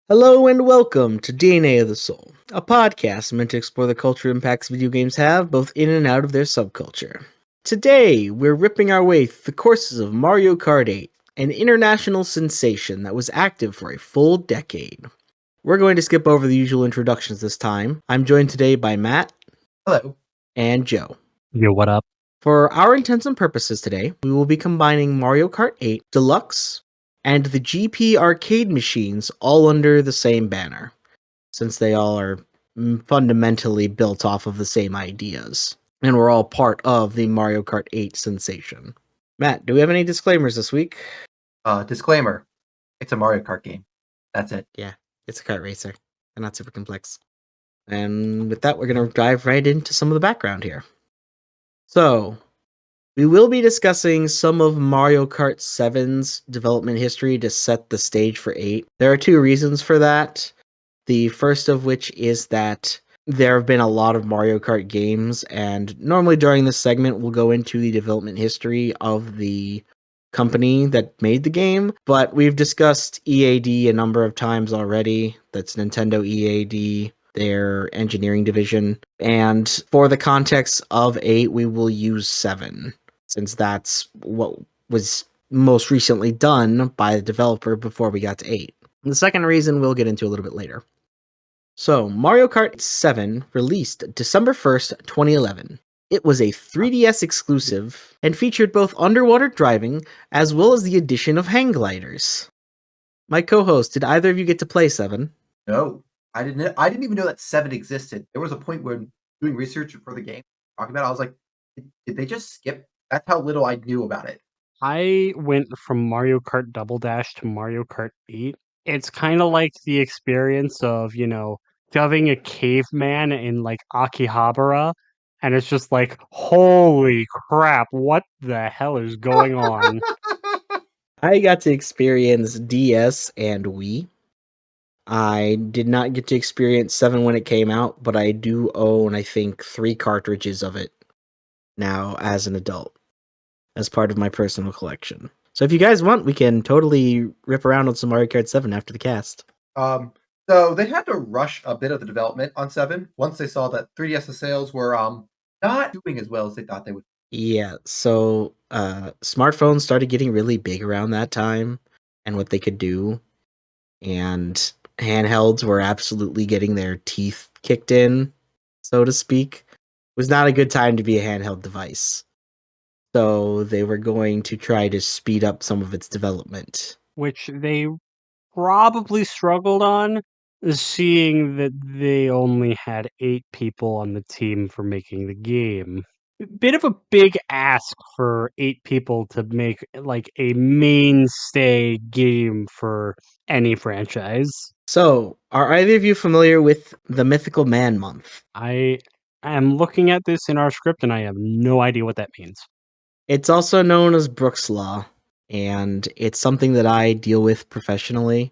Hello and welcome to DNA of the Soul, a podcast meant to explore the cultural impacts video games have both in and out of their subculture. Today, we're ripping our way through the courses of Mario Kart 8, an international sensation that was active for a full decade. We're going to skip over the usual introductions this time. I'm joined today by Matt. Hello. And Joe. Yo, what up? For our intents and purposes today, we will be combining Mario Kart 8 Deluxe and the GP arcade machines all under the same banner, since they all are fundamentally built off of the same ideas, and we're all part of the Mario Kart 8 sensation. Matt, do we have any disclaimers this week? Disclaimer, it's a Mario Kart game. That's it. Yeah, it's a kart racer, and not super complex. And with that, we're going to dive right into some of the background here. So, we will be discussing some of Mario Kart 7's development history to set the stage for 8. There are two reasons for that. The first of which is that there have been a lot of Mario Kart games, and normally during this segment we'll go into the development history of the company that made the game, but we've discussed EAD a number of times already. That's Nintendo EAD, their engineering division, and for the context of 8, we will use 7, since that's what was most recently done by the developer before we got to 8. And the second reason we'll get into a little bit later. So, Mario Kart 7 released December 1st, 2011. It was a 3DS exclusive and featured both underwater driving as well as the addition of hang gliders. My co-host, did either of you get to play 7? No, I didn't even know that 7 existed. There was a point when doing research for the game, talking about it, I was like, did they just skip? That's how little I knew about it. I went from Mario Kart Double Dash to Mario Kart 8. It's kind of like the experience of, shoving a caveman in like Akihabara, and it's just like, holy crap, what the hell is going on? I got to experience DS and Wii. I did not get to experience 7 when it came out, but I do own, I think, 3 cartridges of it now as an adult, as part of my personal collection. So if you guys want, we can totally rip around on some Mario Kart 7 after the cast. So they had to rush a bit of the development on 7 once they saw that 3DS sales were not doing as well as they thought they would. Yeah, so smartphones started getting really big around that time and what they could do, and handhelds were absolutely getting their teeth kicked in, so to speak. It was not a good time to be a handheld device. So they were going to try to speed up some of its development. Which they probably struggled on, seeing that they only had 8 people on the team for making the game. Bit of a big ask for 8 people to make like a mainstay game for any franchise. So, are either of you familiar with the Mythical Man Month? I am looking at this in our script and I have no idea what that means. It's also known as Brooks Law, and it's something that I deal with professionally.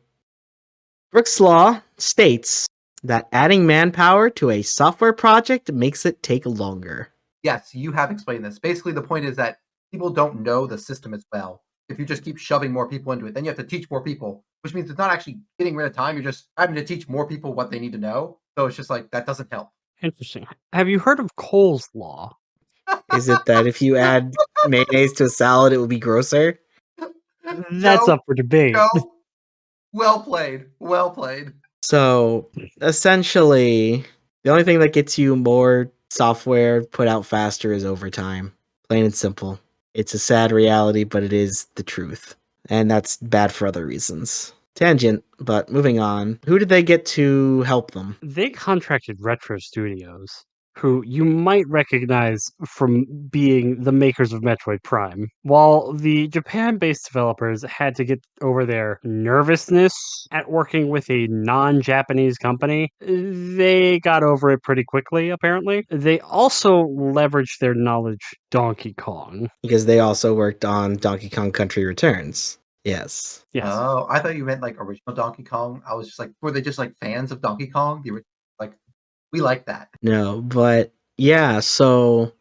Brooks Law states that adding manpower to a software project makes it take longer. Yes, you have explained this. Basically, the point is that people don't know the system as well. If you just keep shoving more people into it, then you have to teach more people, which means it's not actually getting rid of time. You're just having to teach more people what they need to know. So it's just like, that doesn't help. Interesting. Have you heard of Cole's Law? Is it that if you add mayonnaise to a salad, it will be grosser? That's Joe, up for debate. Joe, well played. Well played. So, essentially, the only thing that gets you more software put out faster is overtime. Plain and simple. It's a sad reality, but it is the truth. And that's bad for other reasons. Tangent, but moving on. Who did they get to help them? They contracted Retro Studios, who you might recognize from being the makers of Metroid Prime. While the Japan-based developers had to get over their nervousness at working with a non-Japanese company, they got over it pretty quickly, apparently. They also leveraged their knowledge Donkey Kong. Because they also worked on Donkey Kong Country Returns. Yes. Yes. Oh, I thought you meant like original Donkey Kong. I was just like, were they just like fans of Donkey Kong? Like, we like that. No, but yeah, so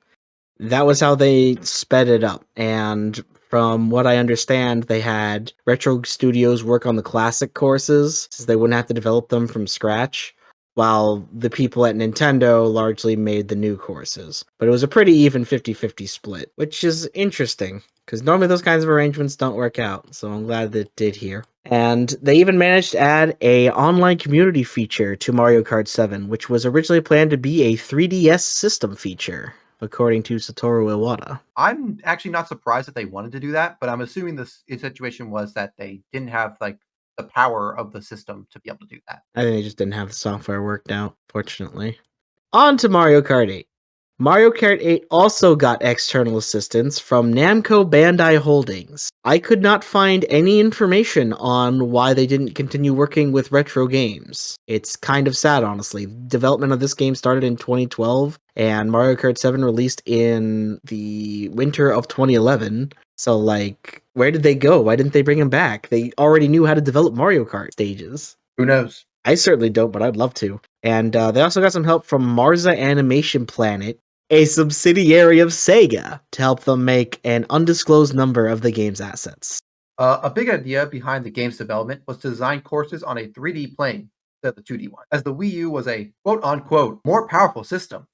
that was how they sped it up. And From what I understand, they had Retro Studios work on the classic courses, since they wouldn't have to develop them from scratch, while the people at Nintendo largely made the new courses. But it was a pretty even 50-50 split, which is interesting, because normally those kinds of arrangements don't work out, so I'm glad that it did here. And they even managed to add a online community feature to Mario Kart 7, which was originally planned to be a 3DS system feature, according to Satoru Iwata. I'm actually not surprised that they wanted to do that, but I'm assuming this situation was that they didn't have like the power of the system to be able to do that. I think they just didn't have the software worked out, fortunately. On to Mario Kart 8. Mario Kart 8 also got external assistance from Namco Bandai Holdings. I could not find any information on why they didn't continue working with retro games. It's kind of sad, honestly. Development of this game started in 2012, and Mario Kart 7 released in the winter of 2011. So, like, where did they go? Why didn't they bring them back? They already knew how to develop Mario Kart stages. Who knows? I certainly don't, but I'd love to. And they also got some help from Marza Animation Planet, a subsidiary of Sega, to help them make an undisclosed number of the game's assets. A big idea behind the game's development was to design courses on a 3D plane instead of the 2D one, as the Wii U was a quote unquote more powerful system.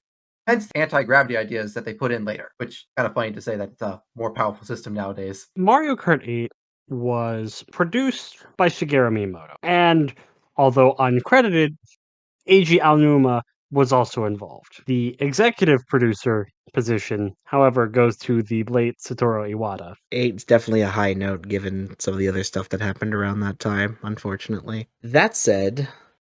Hence the anti-gravity ideas that they put in later, which kind of funny to say that it's a more powerful system nowadays. Mario Kart 8 was produced by Shigeru Miyamoto, and although uncredited, Eiji Aonuma was also involved. The executive producer position, however, goes to the late Satoru Iwata. 8's definitely a high note given some of the other stuff that happened around that time, unfortunately. That said,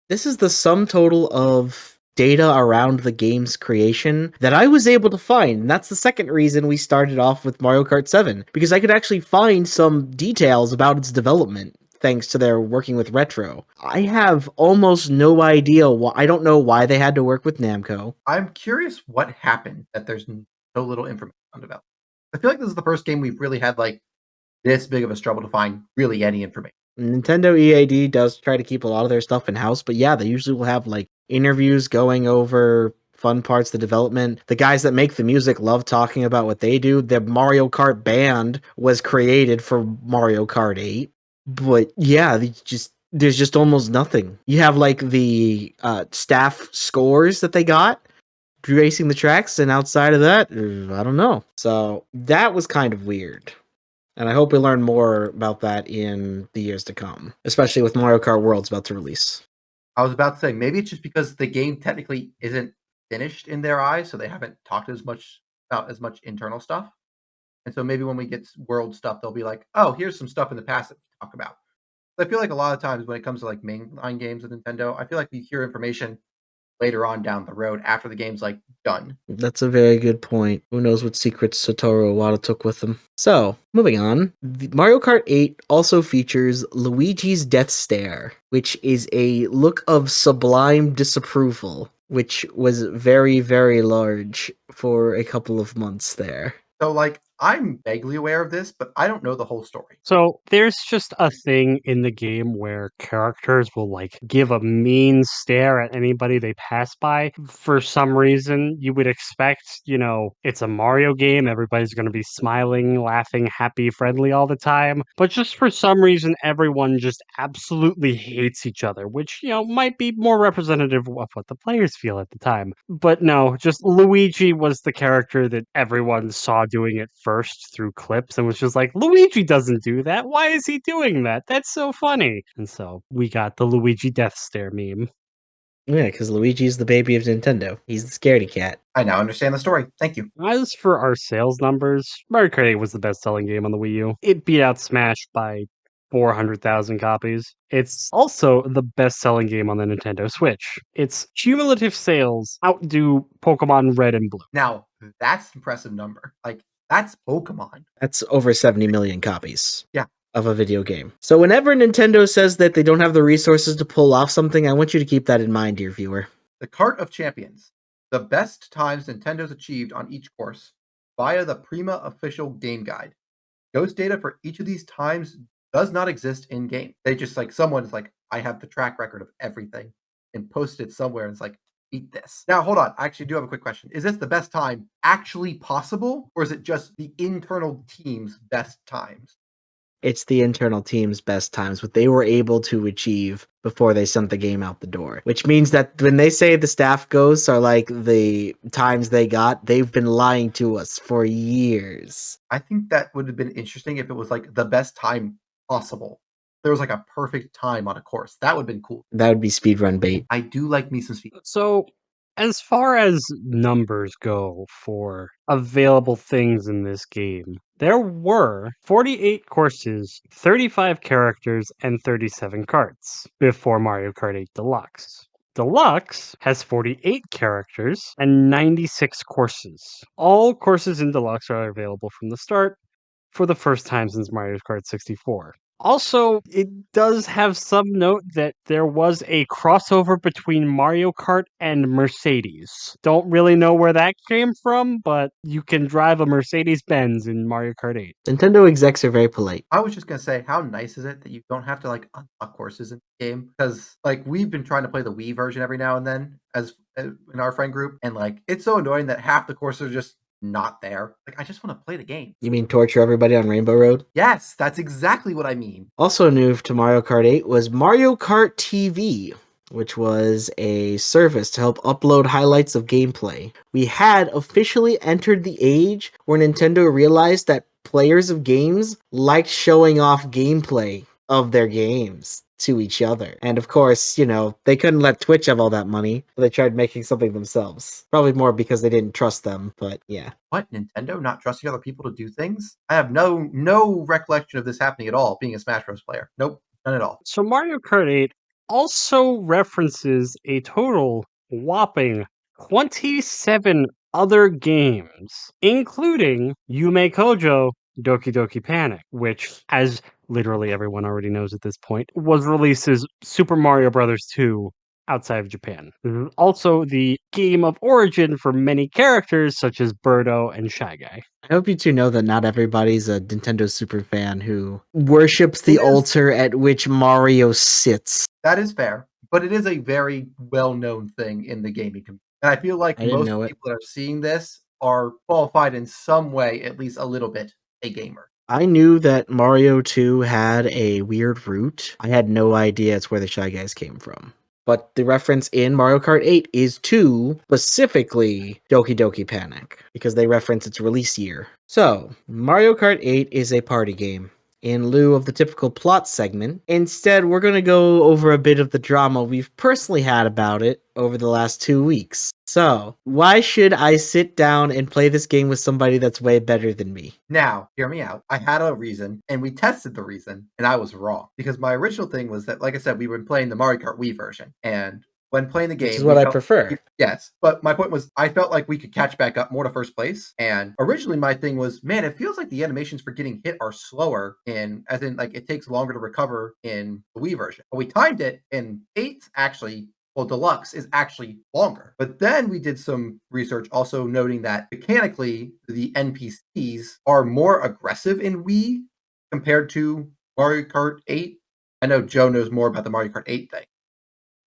this is the sum total of data around the game's creation that I was able to find. And that's the second reason we started off with Mario Kart 7, because I could actually find some details about its development thanks to their working with Retro. I have almost no idea why. I don't know why they had to work with Namco. I'm curious what happened that there's so little information on development. I feel like this is the first game we've really had like this big of a struggle to find really any information. Nintendo EAD does try to keep a lot of their stuff in house, but yeah, they usually will have like interviews going over fun parts of the development. The guys that make the music love talking about what they do. The Mario Kart band was created for Mario Kart 8, but yeah, there's just almost nothing. You have like the staff scores that they got racing the tracks, and outside of that, I don't know. So that was kind of weird. And I hope we learn more about that in the years to come, especially with Mario Kart Worlds about to release. I was about to say maybe it's just because the game technically isn't finished in their eyes, so they haven't talked as much about as much internal stuff. And so maybe when we get world stuff, they'll be like, "Oh, here's some stuff in the past that we can talk about." I feel like a lot of times when it comes to like mainline games with Nintendo, I feel like we hear information later on down the road after the game's like done. That's a very good point. Who knows what secrets Satoru Iwata took with him. So, moving on. Mario Kart 8 also features Luigi's Death Stare, which is a look of sublime disapproval, which was very, very large for a couple of months there. So like I'm vaguely aware of this, but I don't know the whole story. So there's just a thing in the game where characters will like give a mean stare at anybody they pass by. For some reason, you would expect, it's a Mario game. Everybody's going to be smiling, laughing, happy, friendly all the time. But just for some reason, everyone just absolutely hates each other, which, might be more representative of what the players feel at the time. But no, just Luigi was the character that everyone saw doing it first through clips and was just like, Luigi doesn't do that. Why is he doing that? That's so funny. And so we got the Luigi death stare meme. Yeah, because Luigi's the baby of Nintendo. He's the scaredy cat. I now understand the story. Thank you. As for our sales numbers, Mario Kart 8 was the best selling game on the Wii U. It beat out Smash by 400,000 copies. It's also the best selling game on the Nintendo Switch. Its cumulative sales outdo Pokemon Red and Blue. Now that's an impressive number. Like that's Pokemon. That's over 70 million copies. Yeah. Of a video game. So whenever Nintendo says that they don't have the resources to pull off something, I want you to keep that in mind, dear viewer. The Cart of Champions. The best times Nintendo's achieved on each course via the Prima official game guide. Ghost data for each of these times does not exist in game. They just like someone's like, I have the track record of everything and posted it somewhere. And it's like, beat this. Now, hold on. I actually do have a quick question. Is this the best time actually possible, or is it just the internal team's best times? It's the internal team's best times, what they were able to achieve before they sent the game out the door. Which means that when they say the staff ghosts are like the times they got, they've been lying to us for years. I think that would have been interesting if it was like the best time possible. There was like a perfect time on a course. That would have been cool. That would be speedrun bait. I do like me some speed. So, as far as numbers go for available things in this game, there were 48 courses, 35 characters, and 37 carts before Mario Kart 8 Deluxe. Deluxe has 48 characters and 96 courses. All courses in Deluxe are available from the start for the first time since Mario Kart 64. Also, it does have some note that there was a crossover between Mario Kart and Mercedes. Don't really know where that came from, but you can drive a Mercedes Benz in Mario Kart 8. Nintendo execs are very polite. I was just gonna say, how nice is it that you don't have to like unlock courses in the game? Because like we've been trying to play the Wii version every now and then as in our friend group, and like it's so annoying that half the courses are just not there. Like I just want to play the game. You mean torture everybody on Rainbow Road? Yes, that's exactly what I mean. Also new to Mario Kart 8 was Mario Kart TV, which was a service to help upload highlights of gameplay. We had officially entered the age where Nintendo realized that players of games liked showing off gameplay of their games to each other. And of course, they couldn't let Twitch have all that money, so they tried making something themselves. Probably more because they didn't trust them, but yeah. What, Nintendo not trusting other people to do things? I have no recollection of this happening at all, being a Smash Bros. Player. Nope, none at all. So, Mario Kart 8 also references a total whopping 27 other games, including Yume Kojo Doki Doki Panic, which, as literally everyone already knows at this point, was released as Super Mario Bros. 2 outside of Japan. This is also the game of origin for many characters such as Birdo and Shy Guy. I hope you two know that not everybody's a Nintendo super fan who worships the It is. altar at which Mario sits. That is fair, but it is a very well-known thing in the gaming community. And I feel like I didn't most know it. people that are seeing this are qualified in some way, at least a little bit, a gamer. I knew that Mario 2 had a weird root. I had no idea it's where the Shy Guys came from. But the reference in Mario Kart 8 is to specifically Doki Doki Panic, because they reference its release year. So, Mario Kart 8 is a party game. In lieu of the typical plot segment, instead we're going to go over a bit of the drama we've personally had about it over the last 2 weeks. So, why should I sit down and play this game with somebody that's way better than me? Now, hear me out. I had a reason, and we tested the reason, and I was wrong. Because my original thing was that, like I said, we were playing the Mario Kart Wii version, and when playing the game, Which is what I prefer. Yes, but my point was, I felt like we could catch back up more to first place. And originally, my thing was, man, it feels like the animations for getting hit are slower, as in, like it takes longer to recover in the Wii version. But we timed it, and 8 actually. Well, Deluxe is actually longer. But then we did some research also noting that mechanically, the NPCs are more aggressive in Wii compared to Mario Kart 8. I know Joe knows more about the Mario Kart 8 thing.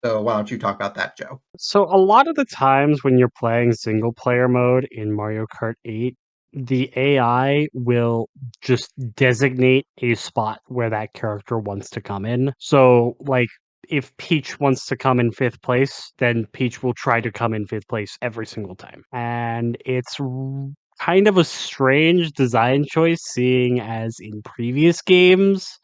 So why don't you talk about that, Joe? So a lot of the times when you're playing single player mode in Mario Kart 8, the AI will just designate a spot where that character wants to come in. So like if Peach wants to come in 5th place, then Peach will try to come in 5th place every single time. And it's kind of a strange design choice, seeing as in previous games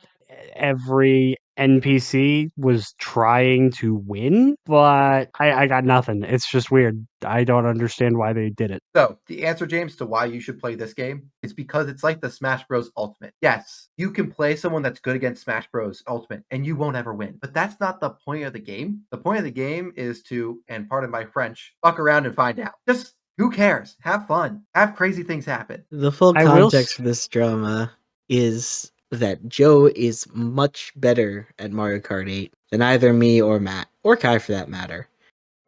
every NPC was trying to win, but I got nothing. It's just weird. I don't understand why they did it. So the answer, James, to why you should play this game is because it's like the Smash Bros. Ultimate. Yes, you can play someone that's good against Smash Bros. Ultimate, and you won't ever win. But that's not the point of the game. The point of the game is to, and pardon my French, fuck around and find out. Just who cares? Have fun. Have crazy things happen. The full I will context for this drama is that Joe is much better at Mario Kart 8 than either me or Matt, or Kai for that matter.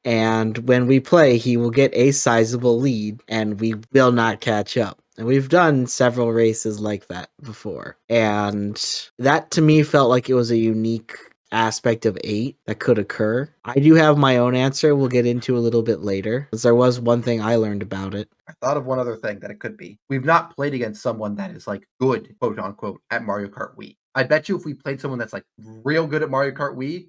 And when we play, he will get a sizable lead, and we will not catch up. And we've done several races like that before. And that to me felt like it was a unique aspect of 8 that could occur. I do have my own answer we'll get into a little bit later, because there was one thing I learned about it. I thought of one other thing that it could be. We've not played against someone that is like good, quote unquote, at Mario Kart Wii. I bet you if we played someone that's like real good at Mario Kart Wii,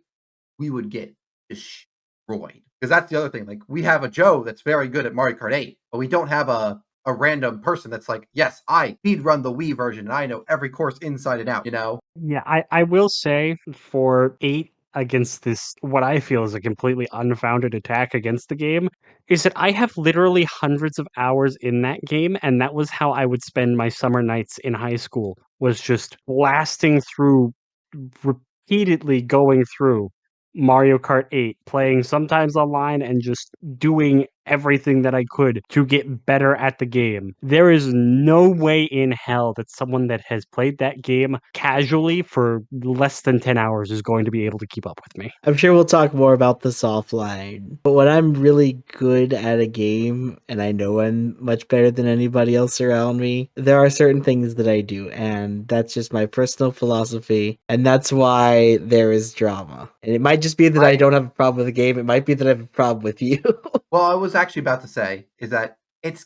we would get destroyed. Because that's the other thing. Like we have a Joe that's very good at Mario Kart 8, but we don't have a random person that's like, yes, I speed run the Wii version and I know every course inside and out, you know? Yeah, I will say for 8 against this, what I feel is a completely unfounded attack against the game, is that I have literally hundreds of hours in that game, and that was how I would spend my summer nights in high school, was just blasting through, repeatedly going through Mario Kart 8, playing sometimes online and just doing everything that I could to get better at the game. There is no way in hell that someone that has played that game casually for less than 10 hours is going to be able to keep up with me. I'm sure we'll talk more about this offline. But when I'm really good at a game and I know I'm much better than anybody else around me, there are certain things that I do, and that's just my personal philosophy, and that's why there is drama. And it might just be that I don't have a problem with the game, it might be that I have a problem with you. Well, I was actually about to say is that it's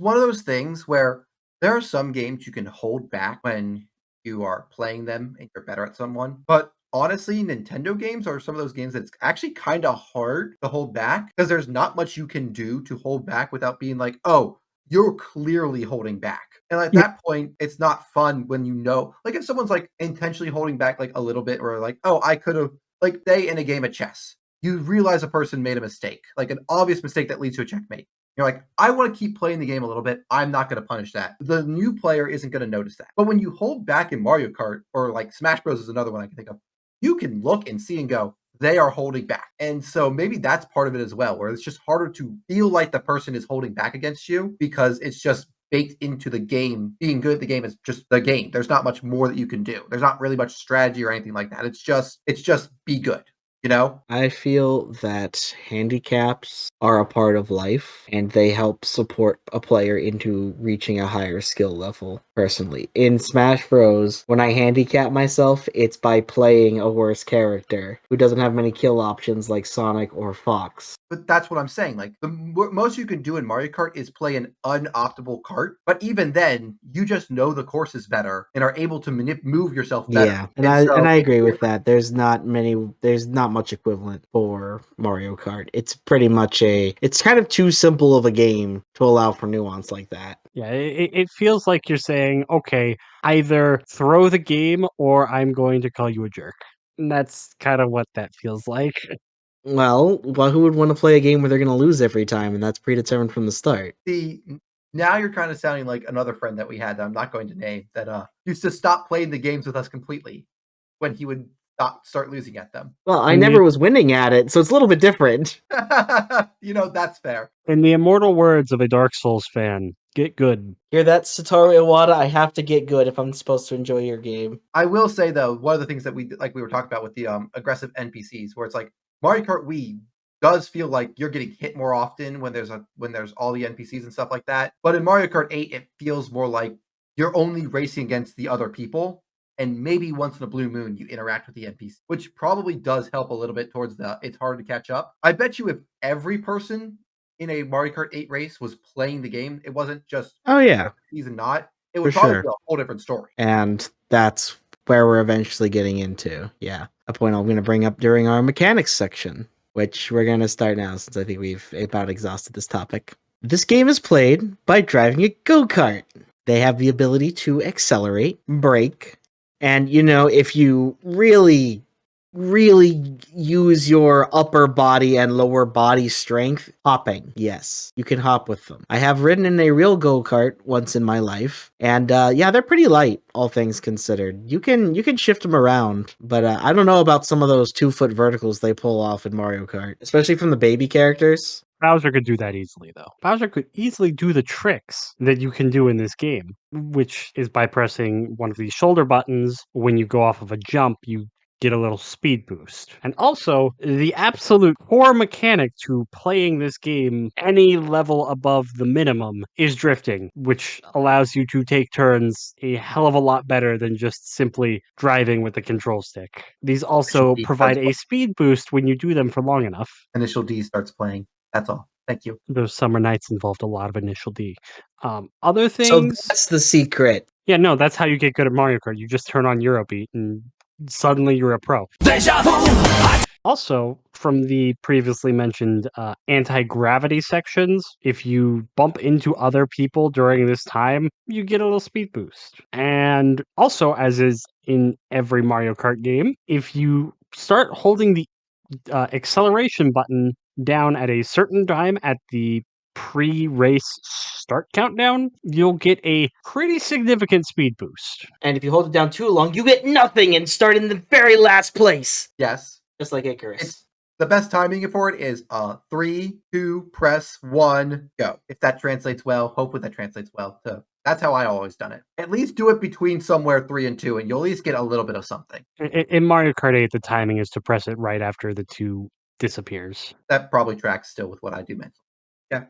one of those things where there are some games you can hold back when you are playing them and you're better at someone. But honestly, Nintendo games are some of those games that's actually kind of hard to hold back because there's not much you can do to hold back without being like, oh, you're clearly holding back. And at Yeah. that point, it's not fun when you know, like if someone's like intentionally holding back like a little bit, or like, oh, I could have, like, they in a game of chess, you realize a person made a mistake, like an obvious mistake that leads to a checkmate. You're like, I want to keep playing the game a little bit. I'm not going to punish that. The new player isn't going to notice that. But when you hold back in Mario Kart, or like Smash Bros is another one I can think of, you can look and see and go, they are holding back. And so maybe that's part of it as well, where it's just harder to feel like the person is holding back against you because it's just baked into the game. Being good at the game is just the game. There's not much more that you can do. There's not really much strategy or anything like that. It's just be good, you know? I feel that handicaps are a part of life and they help support a player into reaching a higher skill level, personally. In Smash Bros, when I handicap myself, it's by playing a worse character who doesn't have many kill options like Sonic or Fox. But that's what I'm saying. Like the most you can do in Mario Kart is play an unoptimal kart. But even then, you just know the courses better and are able to move yourself better. Yeah, and so I agree with that. There's not much equivalent for Mario Kart. It's pretty much it's kind of too simple of a game to allow for nuance like that. Yeah, it feels like you're saying, okay, either throw the game or I'm going to call you a jerk. And that's kind of what that feels like. Well, who would want to play a game where they're going to lose every time, and that's predetermined from the start? See, now you're kind of sounding like another friend that we had that I'm not going to name that used to stop playing the games with us completely when he would start losing at them. Well, I And never the, was winning at it, so it's a little bit different. That's fair. in the immortal words of a Dark Souls fan, get good. Hear that, Satoru Iwata? I have to get good if I'm supposed to enjoy your game. I will say though, one of the things that we were talking about with the aggressive NPCs, where it's like Mario Kart Wii does feel like you're getting hit more often when there's all the NPCs and stuff like that. But in Mario Kart 8, it feels more like you're only racing against the other people, and maybe once in a blue moon you interact with the NPC, which probably does help a little bit towards the it's hard to catch up. I bet you if every person in a Mario Kart 8 race was playing the game, it wasn't just Oh yeah, NPCs and not, it for would probably sure. be a whole different story. And that's where we're eventually getting into. Yeah, a point I'm going to bring up during our mechanics section, which we're going to start now since I think we've about exhausted this topic. This game is played by driving a go-kart. They have the ability to accelerate, brake, and if you really use your upper body and lower body strength, hopping. Yes, you can hop with them. I have ridden in a real go-kart once in my life, and yeah, they're pretty light, all things considered. You can shift them around, but I don't know about some of those 2-foot verticals they pull off in Mario Kart, especially from the baby characters. Bowser could do that easily, though. Bowser could easily do the tricks that you can do in this game, which is by pressing one of these shoulder buttons. When you go off of a jump, you get a little speed boost. And also, the absolute core mechanic to playing this game any level above the minimum is drifting, which allows you to take turns a hell of a lot better than just simply driving with the control stick. These also D provide starts a speed boost when you do them for long enough. Initial D starts playing. That's all. Thank you. Those summer nights involved a lot of initial D. Other So things, that's the secret. yeah, no, that's how you get good at Mario Kart. You just turn on Eurobeat and suddenly you're a pro. Also, from the previously mentioned anti-gravity sections, if you bump into other people during this time, you get a little speed boost. And also, as is in every Mario Kart game, if you start holding the acceleration button down at a certain time at the pre-race start countdown, you'll get a pretty significant speed boost. And if you hold it down too long, you get nothing and start in the very last place. Yes. Just like Icarus. It's the best timing for it is 3, 2, press 1, go. If that translates well, hopefully that translates well too. That's how I always done it. At least do it between somewhere 3 and 2, and you'll at least get a little bit of something. In Mario Kart 8, the timing is to press it right after the 2 disappears. That probably tracks still with what I do mentally. Yeah.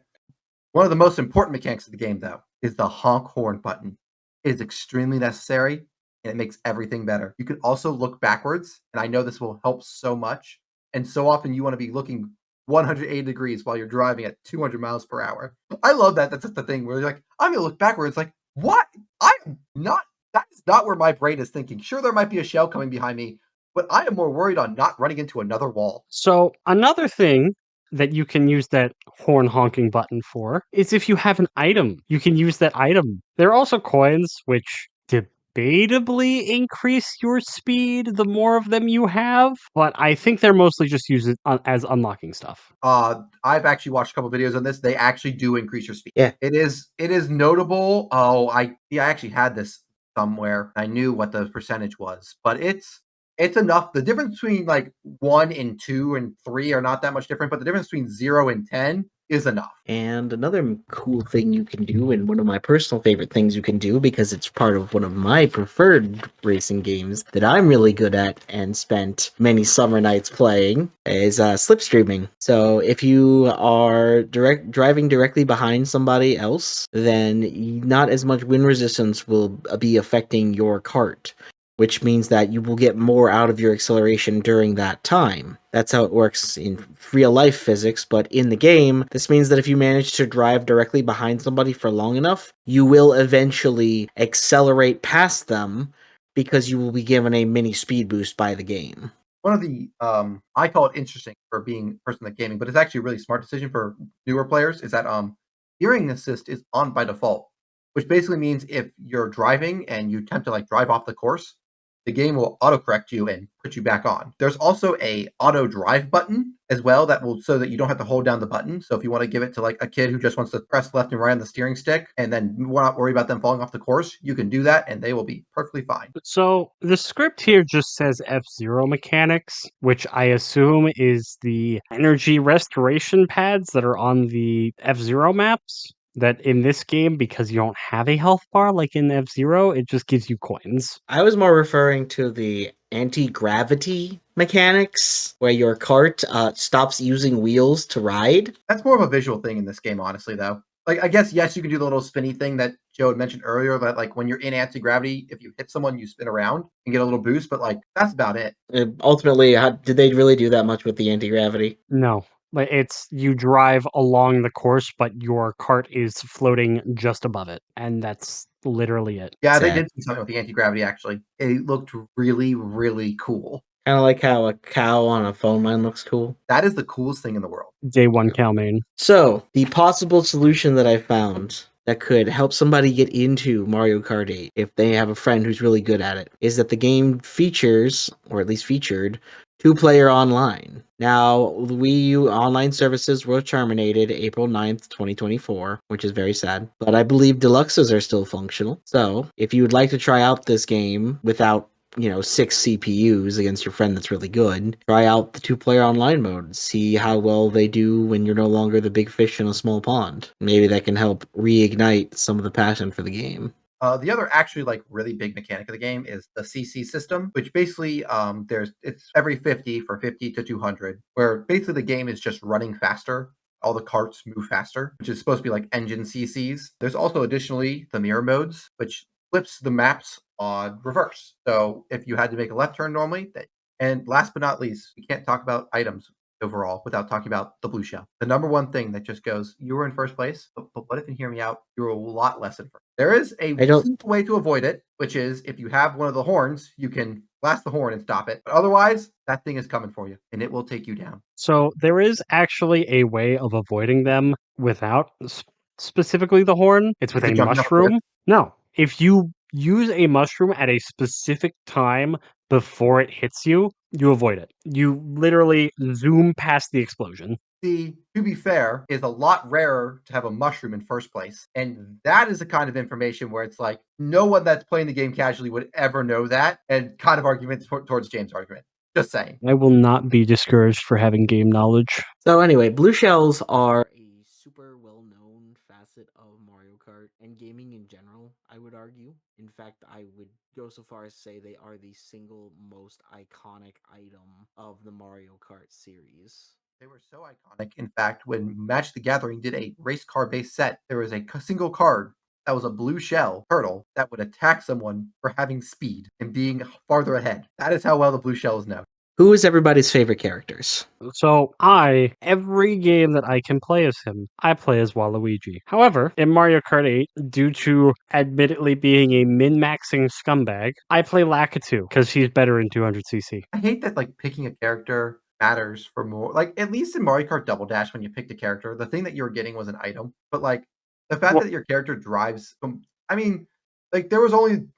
One of the most important mechanics of the game, though, is the honk horn button. It is extremely necessary, and it makes everything better. You can also look backwards, and I know this will help so much. And so often you want to be looking 180 degrees while you're driving at 200 miles per hour. I love that. That's just the thing where you're like, I'm going to look backwards. Like, what? I'm not. That is not where my brain is thinking. Sure, there might be a shell coming behind me, but I am more worried on not running into another wall. So, another thing that you can use that horn honking button for is if you have an item, you can use that item. There are also coins which debatably increase your speed the more of them you have, but I think they're mostly just used as unlocking stuff. I've actually watched a couple videos on this. They actually do increase your speed. Yeah. It is notable. Oh, I actually had this somewhere. I knew what the percentage was, but it's enough. The difference between like 1 and 2 and 3 are not that much different, but the difference between 0 and 10 is enough. And another cool thing you can do, and one of my personal favorite things you can do, because it's part of one of my preferred racing games that I'm really good at and spent many summer nights playing, is slipstreaming. So if you are driving directly behind somebody else, then not as much wind resistance will be affecting your kart, which means that you will get more out of your acceleration during that time. That's how it works in real-life physics, but in the game, this means that if you manage to drive directly behind somebody for long enough, you will eventually accelerate past them because you will be given a mini speed boost by the game. One of the I call it interesting for being a person at gaming, but it's actually a really smart decision for newer players, is that steering assist is on by default, which basically means if you're driving and you attempt to like drive off the course, the game will autocorrect you and put you back on. There's also a auto drive button as well that will, so that you don't have to hold down the button. So if you want to give it to like a kid who just wants to press left and right on the steering stick and then not worry about them falling off the course, you can do that and they will be perfectly fine. So the script here just says F-Zero mechanics, which I assume is the energy restoration pads that are on the F-Zero maps. That in this game, because you don't have a health bar like in F-Zero, it just gives you coins. I was more referring to the anti-gravity mechanics, where your cart stops using wheels to ride. That's more of a visual thing in this game, honestly, though. Like, I guess, yes, you can do the little spinny thing that Joe had mentioned earlier, that like when you're in anti-gravity, if you hit someone, you spin around and get a little boost, but like that's about it. Ultimately, did they really do that much with the anti-gravity? No. Like it's you drive along the course, but your cart is floating just above it. And that's literally it. Yeah, they Sad. did do something with the anti-gravity, actually. It looked really, really cool. Kind of like how a cow on a phone line looks cool. That is the coolest thing in the world. Day one cow main. So, the possible solution that I found that could help somebody get into Mario Kart 8 if they have a friend who's really good at it is that the game features, or at least featured, 2-player online. Now, the Wii U online services were terminated April 9th, 2024, which is very sad, but I believe deluxes are still functional. So, if you would like to try out this game without 6 CPUs against your friend that's really good, try out the 2-player online mode. See how well they do when you're no longer the big fish in a small pond. Maybe that can help reignite some of the passion for the game. The other actually like really big mechanic of the game is the CC system, which basically it's every 50 for 50 to 200, where basically the game is just running faster. All the carts move faster, which is supposed to be like engine CCs. There's also additionally the mirror modes, which flips the maps on reverse. So if you had to make a left turn normally, and last but not least, we can't talk about items overall without talking about the blue shell. The number one thing that just goes, you were in first place, but what if you hear me out? You're a lot less in first. There is a I don't. simple way to avoid it, which is if you have one of the horns, you can blast the horn and stop it. But otherwise, that thing is coming for you and it will take you down. So there is actually a way of avoiding them without specifically the horn. It's with Is a it jumping off a cliff? mushroom. No, if you use a mushroom at a specific time before it hits you, you avoid it. You literally zoom past the explosion. The, to be fair, is a lot rarer to have a mushroom in first place. And that is the kind of information where it's like no one that's playing the game casually would ever know that, and kind of arguments towards James' argument. Just saying. I will not be discouraged for having game knowledge. So anyway, blue shells are a super well-known facet of Mario Kart and gaming in general, I would argue. In fact, I would go so far as to say they are the single most iconic item of the Mario Kart series. They were so iconic. In fact, when Match the Gathering did a race car based set, there was a single card that was a blue shell turtle that would attack someone for having speed and being farther ahead. That is how well the blue shell is known. Who is everybody's favorite characters? So every game that I can play as him, I play as Waluigi. However, in Mario Kart 8, due to admittedly being a min-maxing scumbag, I play Lakitu because he's better in 200cc. I hate that like picking a character matters for more. Like at least in Mario Kart Double Dash, when you picked a character, the thing that you were getting was an item. But like the fact Well, that your character drives, I mean, like there was only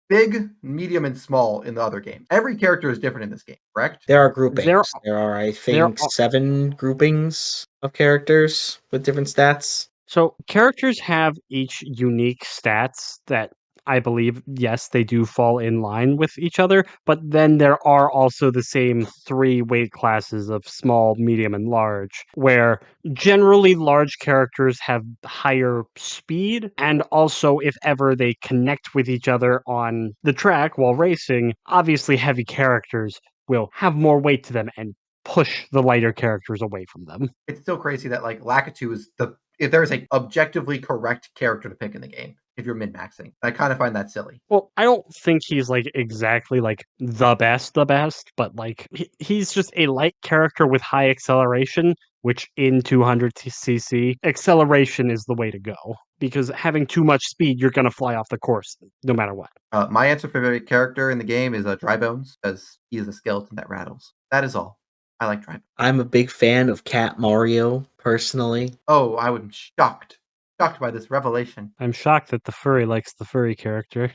big, medium, and small in the other game. Every character is different in this game, correct? There are there, groupings. There are, I there think, 7 groupings of characters with different stats. So characters have each unique stats that I believe, yes, they do fall in line with each other, but then there are also the same 3 weight classes of small, medium, and large, where generally large characters have higher speed, and also if ever they connect with each other on the track while racing, obviously heavy characters will have more weight to them and push the lighter characters away from them. It's still crazy that like Lakitu is the if there is a objectively correct character to pick in the game if you're min maxing. I kind of find that silly. Well, I don't think he's like exactly like the best, but like he's just a light character with high acceleration, which in 200cc, acceleration is the way to go because having too much speed, you're going to fly off the course no matter what. My answer for favorite character in the game is Dry Bones because he is a skeleton that rattles. That is all. I like Dry Bones. I'm a big fan of Cat Mario, personally. Oh, I was shocked by this revelation. I'm shocked that the furry likes the furry character.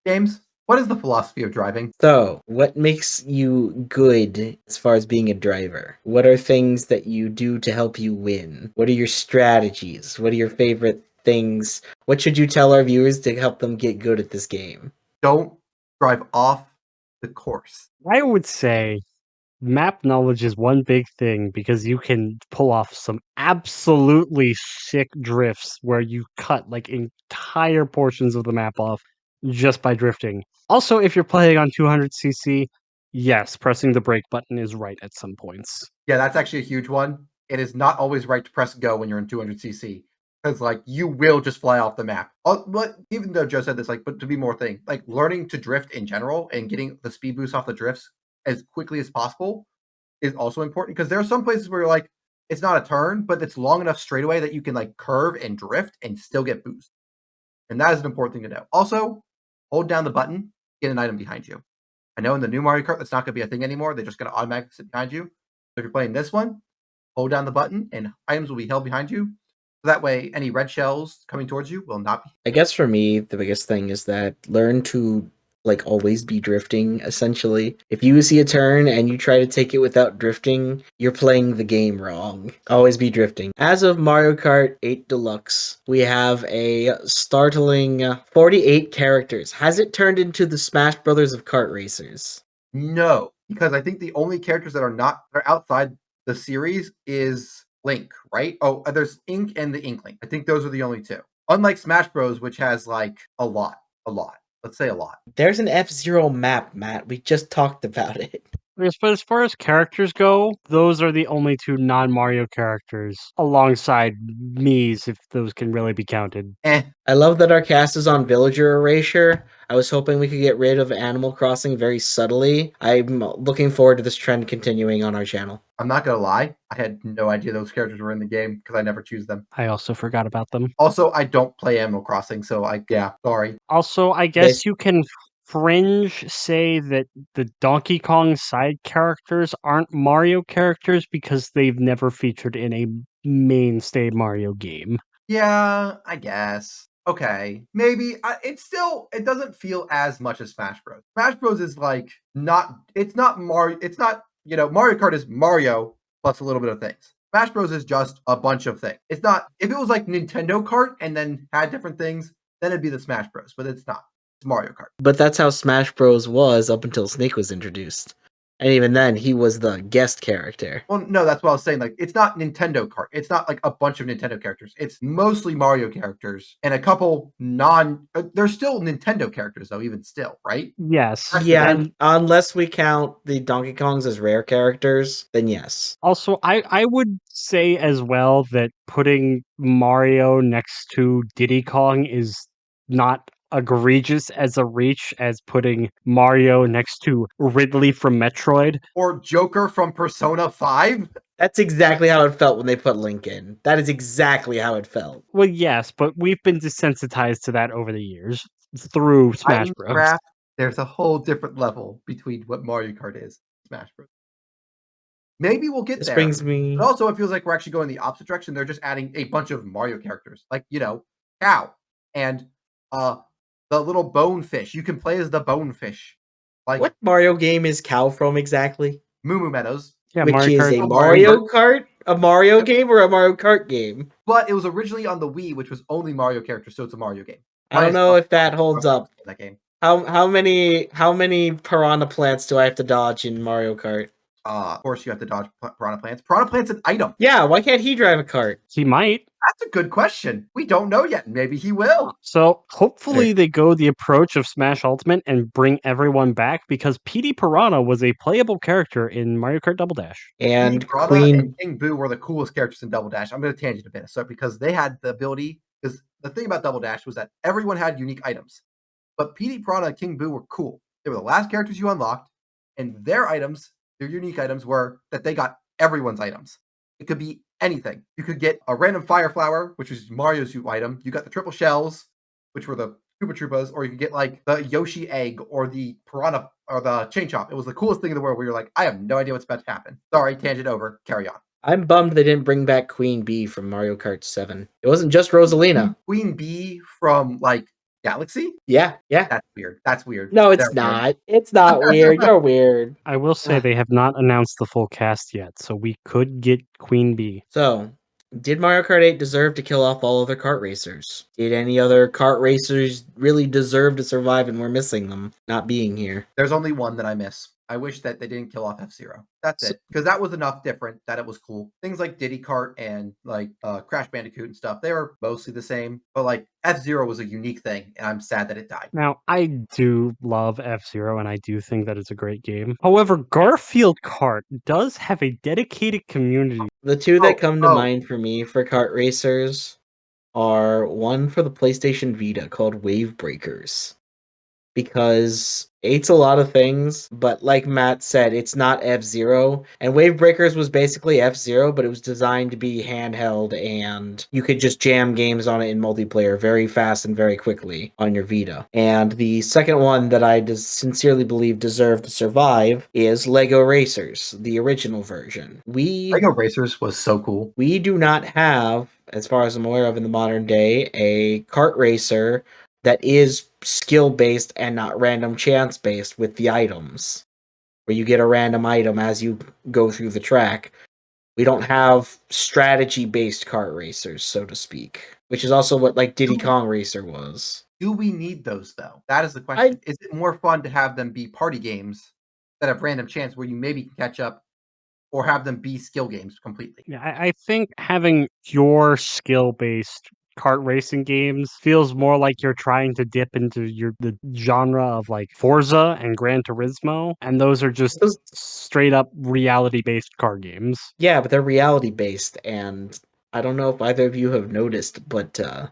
James, what is the philosophy of driving? So, what makes you good as far as being a driver? What are things that you do to help you win? What are your strategies? What are your favorite things? What should you tell our viewers to help them get good at this game? Don't drive off the course. I would say map knowledge is one big thing because you can pull off some absolutely sick drifts where you cut like entire portions of the map off just by drifting. Also, if you're playing on 200cc, yes, pressing the brake button is right at some points. Yeah, that's actually a huge one. It is not always right to press go when you're in 200cc because like you will just fly off the map. But even though Joe said this, like, but to be more thing, like learning to drift in general and getting the speed boost off the drifts as quickly as possible is also important because there are some places where you're like it's not a turn, but it's long enough straightaway that you can like curve and drift and still get boost. And that is an important thing to know. Also, hold down the button, get an item behind you. I know in the new Mario Kart that's not going to be a thing anymore. They're just going to automatically sit behind you. So if you're playing this one, hold down the button and items will be held behind you. So that way, any red shells coming towards you will not be. I guess for me, the biggest thing is that learn to like always be drifting, essentially. If you see a turn and you try to take it without drifting, you're playing the game wrong. Always be drifting. As of Mario Kart 8 Deluxe, we have a startling 48 characters. Has it turned into the Smash Brothers of kart racers? No, because I think the only characters that are outside the series is Link, right? Oh, there's Ink and the Inkling. I think those are the only two. Unlike Smash Bros, which has like a lot. A lot. Let's say a lot. There's an F-Zero map, Matt. We just talked about it. But as far as characters go, those are the only two non-Mario characters alongside Mii's, if those can really be counted. I love that our cast is on villager erasure. I was hoping we could get rid of Animal Crossing very subtly. I'm looking forward to this trend continuing on our channel. I'm not gonna lie, I had no idea those characters were in the game because I never choose them. I also forgot about them. Also, I don't play Animal Crossing, so sorry. Also, I guess you can fringe say that the Donkey Kong side characters aren't Mario characters because they've never featured in a mainstay Mario game. Yeah, I guess. Okay, maybe it doesn't feel as much as Smash Bros. Smash Bros is like it's not Mario. It's not Mario Kart is Mario plus a little bit of things. Smash Bros is just a bunch of things. It's not. If it was like Nintendo Kart and then had different things, then it'd be the Smash Bros. But it's not. It's Mario Kart. But that's how Smash Bros. Was up until Snake was introduced. And even then, he was the guest character. Well, no, that's what I was saying. Like, it's not Nintendo Kart. It's not like a bunch of Nintendo characters. It's mostly Mario characters and a couple There's still Nintendo characters though, even still, right? Yes. Yeah, unless we count the Donkey Kongs as rare characters, then yes. Also, I would say as well that putting Mario next to Diddy Kong is not egregious as a reach as putting Mario next to Ridley from Metroid. Or Joker from Persona 5. That's exactly how it felt when they put Link in. That is exactly how it felt. Well, yes, but we've been desensitized to that over the years through Smash Bros. Minecraft, there's a whole different level between what Mario Kart is, Smash Bros. Maybe we'll get This there. brings me. But also, it feels like we're actually going the opposite direction. They're just adding a bunch of Mario characters, like Cow and the little bonefish. You can play as the bonefish. Like What Mario game is Cow from exactly? Moo Moo Meadows. Yeah, Which Mario is Kart. a Mario Kart? A Mario game or a Mario Kart game? But it was originally on the Wii, which was only Mario characters, so it's a Mario game. I don't know if that holds up. That game. How many piranha plants do I have to dodge in Mario Kart? Of course, you have to dodge piranha plants. Piranha plants an item. Yeah, why can't he drive a cart? He might. That's a good question. We don't know yet. Maybe he will. So hopefully they go the approach of Smash Ultimate and bring everyone back because Petey Piranha was a playable character in Mario Kart Double Dash. And Piranha Queen and King Boo were the coolest characters in Double Dash. I'm going to tangent a bit, so because they had the ability. Because the thing about Double Dash was that everyone had unique items, but Petey Piranha and King Boo were cool. They were the last characters you unlocked, and their items, their unique items, were that they got everyone's items. It could be anything. You could get a random fire flower, which is Mario's item. You got the triple shells, which were the Koopa Troopas, or you could get like the Yoshi egg or the piranha or the chain chomp. It was the coolest thing in the world where you're like, I have no idea what's about to happen. Sorry, tangent over. Carry on. I'm bummed they didn't bring back Queen Bee from Mario Kart 7. It wasn't just Rosalina. Queen Bee from like Galaxy? Yeah. That's weird. That's weird. No, it's not. Weird. It's not weird. You're weird. I will say they have not announced the full cast yet, so we could get Queen Bee. So, did Mario Kart 8 deserve to kill off all other kart racers? Did any other kart racers really deserve to survive and we're missing them not being here? There's only one that I miss. I wish that they didn't kill off F-Zero. That's it. Because that was enough different that it was cool. Things like Diddy Kart and like Crash Bandicoot and stuff, they were mostly the same. But like F-Zero was a unique thing, and I'm sad that it died. Now, I do love F-Zero, and I do think that it's a great game. However, Garfield Kart does have a dedicated community. The two that come to mind for me for kart racers are one for the PlayStation Vita called Wave Breakers. Because it's a lot of things, but like Matt said, it's not F-Zero. And Wave Breakers was basically F-Zero, but it was designed to be handheld, and you could just jam games on it in multiplayer very fast and very quickly on your Vita. And the second one that I sincerely believe deserved to survive is Lego Racers, the original version. Lego Racers was so cool. We do not have, as far as I'm aware of in the modern day, a kart racer that is skill-based and not random chance-based with the items, where you get a random item as you go through the track. We don't have strategy-based kart racers, so to speak, which is also what like Diddy Kong Racer was. Do we need those, though? That is the question. Is it more fun to have them be party games that have random chance where you maybe can catch up, or have them be skill games completely? Yeah, I think having your skill-based kart racing games feels more like you're trying to dip into the genre of like Forza and Gran Turismo, and those are just Those, straight up reality based car games. yeah, but they're reality based, and I don't know if either of you have noticed, but the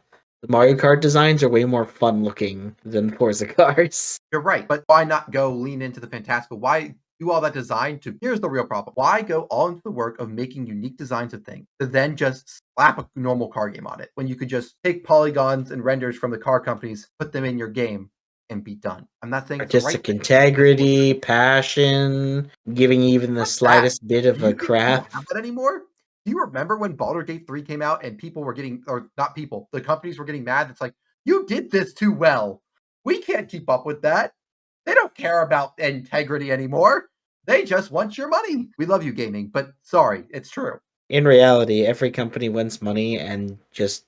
Mario Kart designs are way more fun looking than Forza cars. You're right, but why not go lean into the fantastical? Why do all that design to here's the real problem. Why go all into the work of making unique designs of things to then just slap a normal car game on it when you could just take polygons and renders from the car companies, put them in your game, and be done? I'm not saying it's the right Artistic thing. integrity, passion, giving even the Fuck that. slightest bit Do of a you think people craft. have that anymore? Do you remember when Baldur's Gate 3 came out and people were getting, or not people, the companies were getting mad? It's like, you did this too well. We can't keep up with that. They don't care about integrity anymore. They just want your money. We love you, gaming, but sorry, it's true. In reality, every company wants money, and just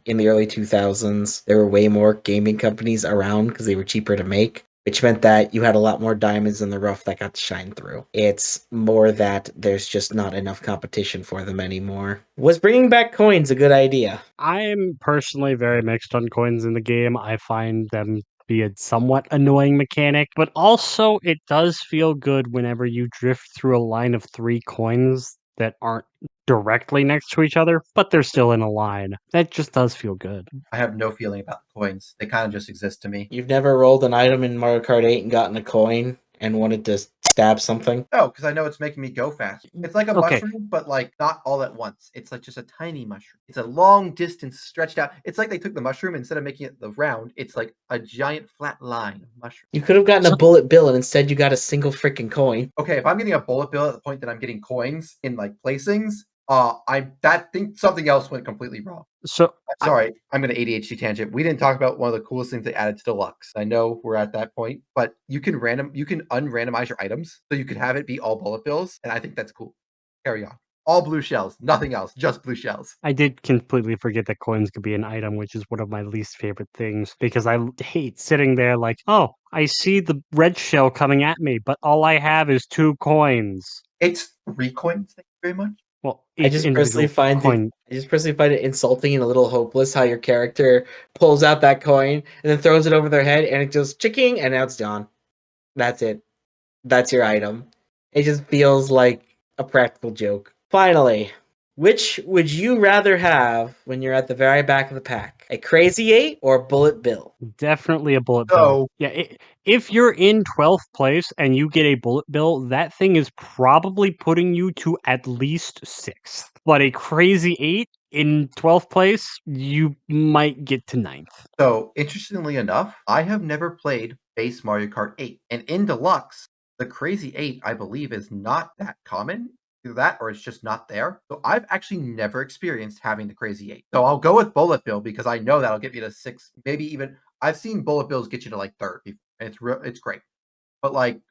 in the early 2000s, there were way more gaming companies around because they were cheaper to make, which meant that you had a lot more diamonds in the rough that got to shine through. It's more that there's just not enough competition for them anymore. Was bringing back coins a good idea? I'm personally very mixed on coins in the game. I find them be a somewhat annoying mechanic, but also it does feel good whenever you drift through a line of 3 coins that aren't directly next to each other, but they're still in a line. That just does feel good. I have no feeling about the coins. They kind of just exist to me. You've never rolled an item in Mario Kart 8 and gotten a coin and wanted to stab something? No, because I know it's making me go fast. It's like a Okay, mushroom, but like not all at once. It's like just a tiny mushroom. It's a long distance stretched out. It's like they took the mushroom instead of making it the round. It's like a giant flat line of mushroom. You could have gotten a so bullet bill and instead you got a single freaking coin. Okay, if I'm getting a bullet bill at the point that I'm getting coins in like placings, I that think something else went completely wrong. so Sorry, I'm gonna ADHD tangent. We didn't talk about one of the coolest things they added to Deluxe. I know we're at that point, but you can unrandomize your items, so you can have it be all bullet bills, and I think that's cool. Carry on. All blue shells, nothing else, just blue shells. I did completely forget that coins could be an item, which is one of my least favorite things because hate sitting there like, oh, I see the red shell coming at me, but all I have is 2 coins. It's 3 coins, thank you very much. Well, I each just personally individual find it coin. I just personally find it insulting and a little hopeless how your character pulls out that coin and then throws it over their head and it just chicking and now it's gone. That's it. That's your item. It just feels like a practical joke. Finally, which would you rather have when you're at the very back of the pack? A crazy eight or a bullet bill? Definitely a bullet bill. So Yeah, if you're in 12th place and you get a bullet bill, that thing is probably putting you to at least 6th. But a crazy 8 in 12th place, you might get to 9th. So, interestingly enough, I have never played base Mario Kart 8. And in Deluxe, the Crazy 8, I believe, is not that common. Either that or it's just not there. So, I've actually never experienced having the Crazy 8. So, I'll go with Bullet Bill because I know that'll get me to 6, maybe even. I've seen Bullet Bills get you to like third before, and it's great. But like,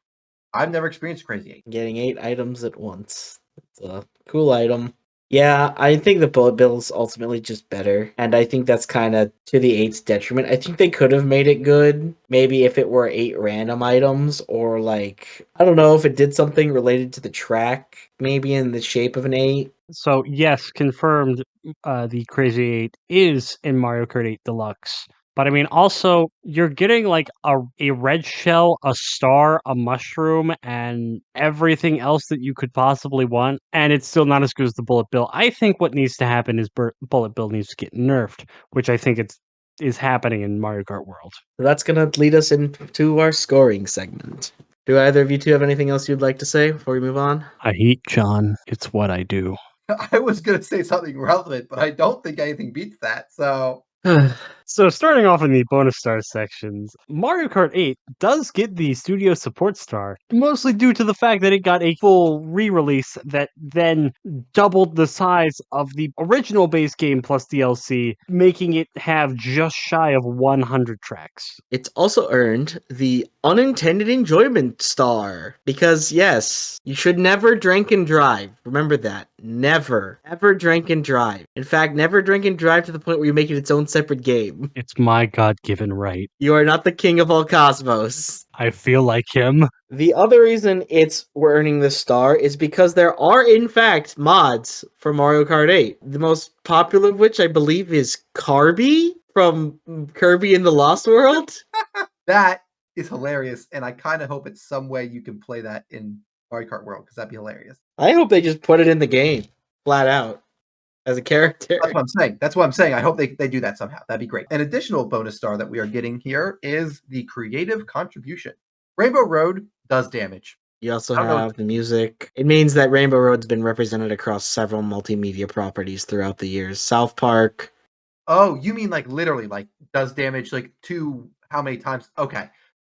I've never experienced Crazy 8. Getting 8 items at once. It's a cool item. Yeah, I think the bullet bill is ultimately just better, and I think that's kind of to the 8's detriment. I think they could have made it good, maybe if it were 8 random items, or like, I don't know, if it did something related to the track, maybe in the shape of an 8. So yes, confirmed. The Crazy 8 is in Mario Kart 8 Deluxe. But I mean, also you're getting like a red shell, a star, a mushroom, and everything else that you could possibly want, and it's still not as good as the Bullet Bill. I think what needs to happen is Bullet Bill needs to get nerfed, which I think is happening in Mario Kart World. So that's going to lead us into our scoring segment. Do either of you two have anything else you'd like to say before we move on? I hate John. It's what I do. I was going to say something relevant, but I don't think anything beats that. So, So starting off in the bonus star sections, Mario Kart 8 does get the studio support star, mostly due to the fact that it got a full re-release that then doubled the size of the original base game plus DLC, making it have just shy of 100 tracks. It's also earned the unintended enjoyment star. Because, yes, you should never drink and drive. Remember that. Never. Ever drink and drive. In fact, never drink and drive to the point where you make it its own separate game. game. It's my God-given right. You are not the king of all cosmos. I feel like him. The other reason we're earning this star is because there are, in fact, mods for Mario Kart 8. The most popular of which I believe is Kirby from Kirby in the Lost World. That is hilarious, and I kind of hope it's some way you can play that in Mario Kart World, because that'd be hilarious. I hope they just put it in the game, flat out, as a character. That's what I'm saying. That's what I'm saying. I hope they do that somehow. That'd be great. An additional bonus star that we are getting here is the creative contribution. Rainbow Road does damage. You also I don't know. have the music. It means that Rainbow Road's been represented across several multimedia properties throughout the years. South Park. Oh, you mean like literally like does damage like to how many times? Okay.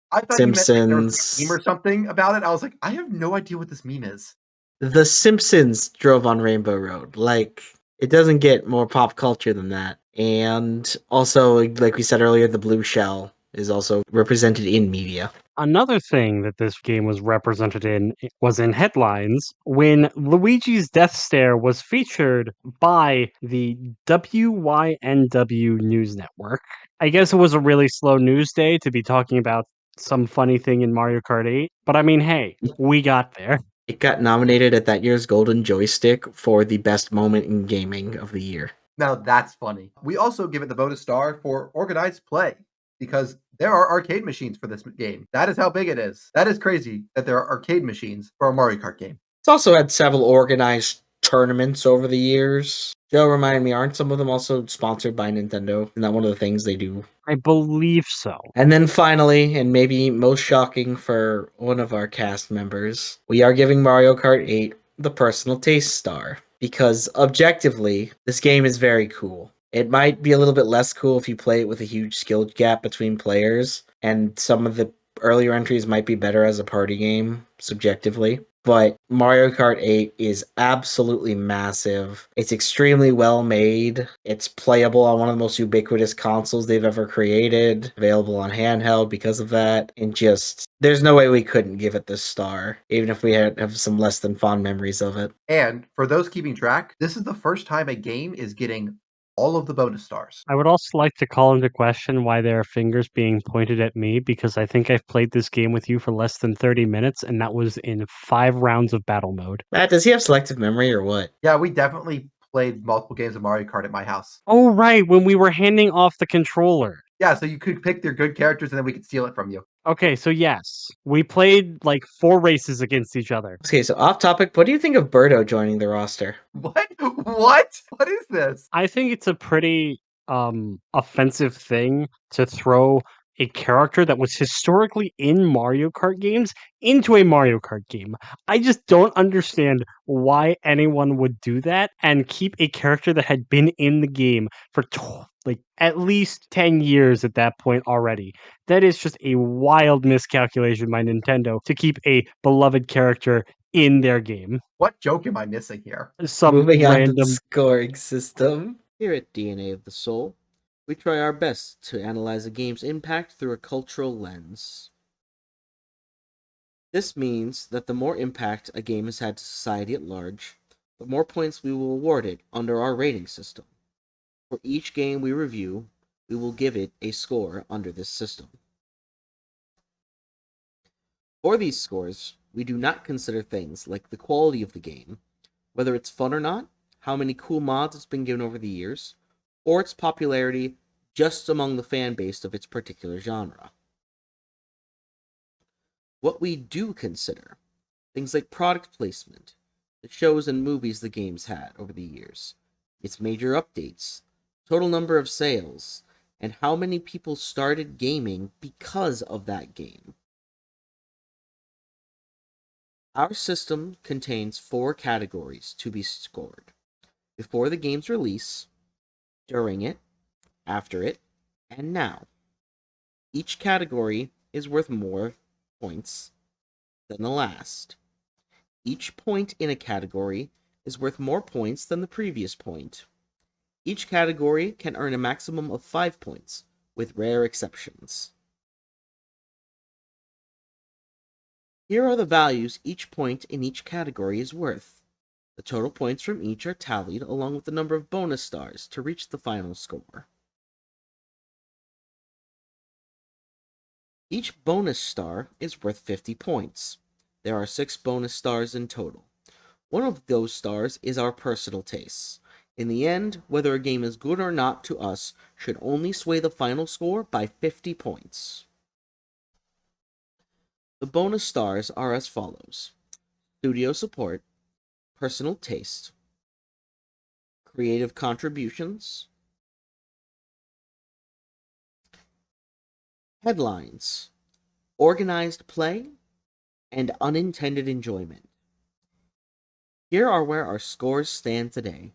I thought you meant like there was like a Simpsons. meme or something about it. I was like, I have no idea what this meme is. The Simpsons drove on Rainbow Road. Like, it doesn't get more pop culture than that. And also, like we said earlier, the blue shell is also represented in media. Another thing that this game was represented in was in headlines when Luigi's Death Stare was featured by the WYNW News Network. I guess it was a really slow news day to be talking about some funny thing in Mario Kart 8, but I mean, hey, we got there. It got nominated at that year's Golden Joystick for the best moment in gaming of the year. Now that's funny. We also give it the bonus star for organized play because there are arcade machines for this game. That is how big it is. That is crazy that there are arcade machines for a Mario Kart game. It's also had several organized tournaments over the years. Joe, remind me, aren't some of them also sponsored by Nintendo? Isn't that one of the things they do? I believe so. And then finally, and maybe most shocking for one of our cast members, we are giving Mario Kart 8 the personal taste star. Because objectively, this game is very cool. It might be a little bit less cool if you play it with a huge skill gap between players, and some of the earlier entries might be better as a party game, subjectively. But Mario Kart 8 is absolutely massive. It's extremely well made. It's playable on one of the most ubiquitous consoles they've ever created, available on handheld because of that. And just, there's no way we couldn't give it this star, even if we have some less than fond memories of it. And for those keeping track, this is the first time a game is getting all of the bonus stars. I would also like to call into question why there are fingers being pointed at me because I think I've played this game with you for less than 30 minutes, and that was in 5 rounds of battle mode. Matt, does he have selective memory or what? Yeah, we definitely played multiple games of Mario Kart at my house. Oh, right, when we were handing off the controller. Yeah, so you could pick your good characters and then we could steal it from you. Okay, so yes, we played like 4 races against each other. Okay, so off topic, what do you think of Birdo joining the roster? What? What? What is this? I think it's a pretty offensive thing to throw a character that was historically in Mario Kart games into a Mario Kart game. I just don't understand why anyone would do that and keep a character that had been in the game for like at least 10 years at that point already. That is just a wild miscalculation by Nintendo to keep a beloved character in their game. What joke am I missing here? Some Moving on to the random scoring system. Here at DNA of the Soul, we try our best to analyze a game's impact through a cultural lens. This means that the more impact a game has had to society at large, the more points we will award it under our rating system. For each game we review, we will give it a score under this system. For these scores, we do not consider things like the quality of the game, whether it's fun or not, how many cool mods it's been given over the years, or its popularity just among the fan base of its particular genre. What we do consider, things like product placement, the shows and movies the game's had over the years, its major updates, total number of sales, and how many people started gaming because of that game. Our system contains 4 categories to be scored: before the game's release, during it, after it, and now. Each category is worth more points than the last. Each point in a category is worth more points than the previous point. Each category can earn a maximum of 5 points, with rare exceptions. Here are the values each point in each category is worth. The total points from each are tallied along with the number of bonus stars to reach the final score. Each bonus star is worth 50 points. There are 6 bonus stars in total. One of those stars is our personal tastes. In the end, whether a game is good or not to us should only sway the final score by 50 points. The bonus stars are as follows: studio support, personal taste, creative contributions, headlines, organized play, and unintended enjoyment. Here are where our scores stand today.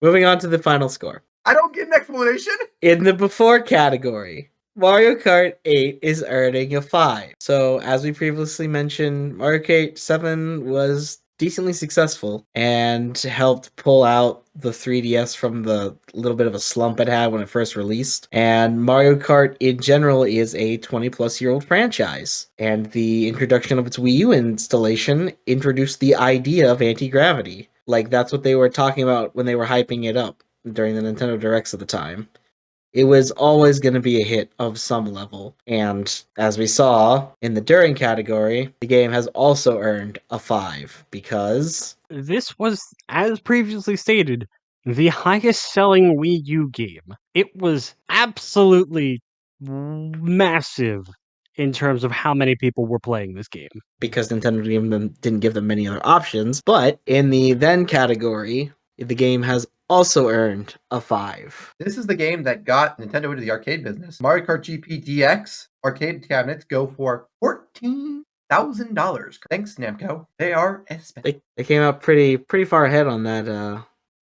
Moving on to the final score. I don't get an explanation. In the before category, Mario Kart 8 is earning a 5. So, as we previously mentioned, Mario Kart 7 was decently successful and helped pull out the 3DS from the little bit of a slump it had when it first released. And Mario Kart in general is a 20-plus-year-old franchise. And the introduction of its Wii U installation introduced the idea of anti-gravity. Like, that's what they were talking about when they were hyping it up during the Nintendo Directs at the time. It was always going to be a hit of some level. And as we saw in the during category, the game has also earned a 5 because This was, as previously stated, the highest selling Wii U game. It was absolutely massive in terms of how many people were playing this game. Nintendo didn't give them many other options. But in the then category, the game has also earned a 5. This is the game that got Nintendo into the arcade business. Mario Kart GP DX arcade cabinets go for $14,000. Thanks, Namco. They are expensive. They came out pretty far ahead on that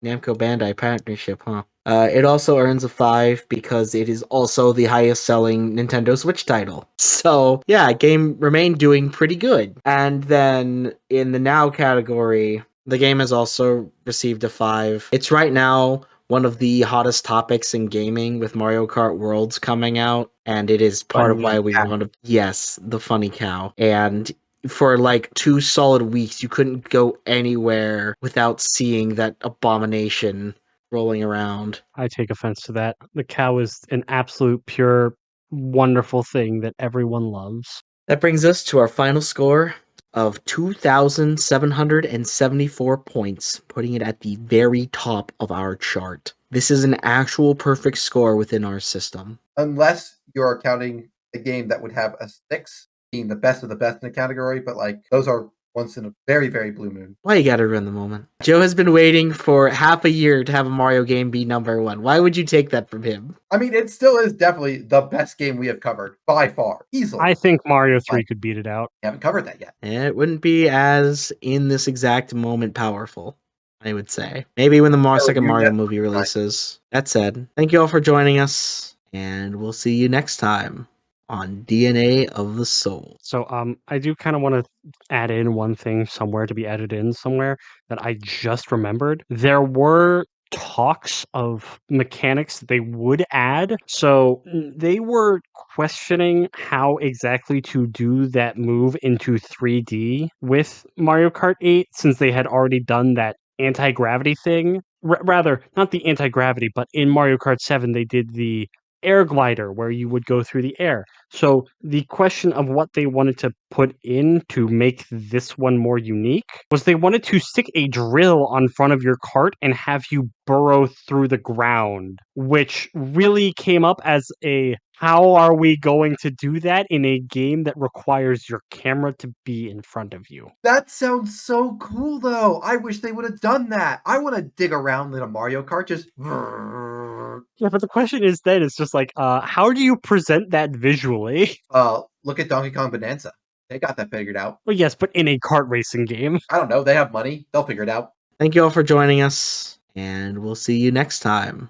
Namco Bandai partnership, huh? It also earns a 5 because it is also the highest selling Nintendo Switch title. So, yeah, game remained doing pretty good. And then in the now category, the game has also received a 5. It's right now one of the hottest topics in gaming with Mario Kart Worlds coming out, and it is part of why we want to... Yes, the funny cow. And for like 2 solid weeks, you couldn't go anywhere without seeing that abomination rolling around. I take offense to that. The cow is an absolute pure, wonderful thing that everyone loves. That brings us to our final score of 2,774 points, putting it at the very top of our chart. This is an actual perfect score within our system. Unless you're counting a game that would have a 6 being the best of the best in the category, but like those are once in a very, very blue moon. Why you gotta ruin the moment? Joe has been waiting for half a year to have a Mario game be number 1. Why would you take that from him? I mean, it still is definitely the best game we have covered by far, easily. I think Mario 3 could beat it out. We haven't covered that yet. It wouldn't be as in this exact moment powerful, I would say. Maybe when the second Mario movie releases. That said, thank you all for joining us, and we'll see you next time on DNA of the Soul. So I do kind of want to add in one thing somewhere to be added in somewhere that I just remembered. There were talks of mechanics they would add. So they were questioning how exactly to do that move into 3D with Mario Kart 8 since they had already done that anti-gravity thing. Rather, not the anti-gravity, but in Mario Kart 7 they did the air glider where you would go through the air. So the question of what they wanted to put in to make this one more unique was they wanted to stick a drill on front of your cart and have you burrow through the ground, which really came up as a how are we going to do that in a game that requires your camera to be in front of you? That sounds so cool, though. I wish they would have done that. I want to dig around in a Mario Kart, just... Yeah, but the question is then, it's just like, how do you present that visually? Look at Donkey Kong Bonanza. They got that figured out. Well, yes, but in a kart racing game. I don't know. They have money. They'll figure it out. Thank you all for joining us, and we'll see you next time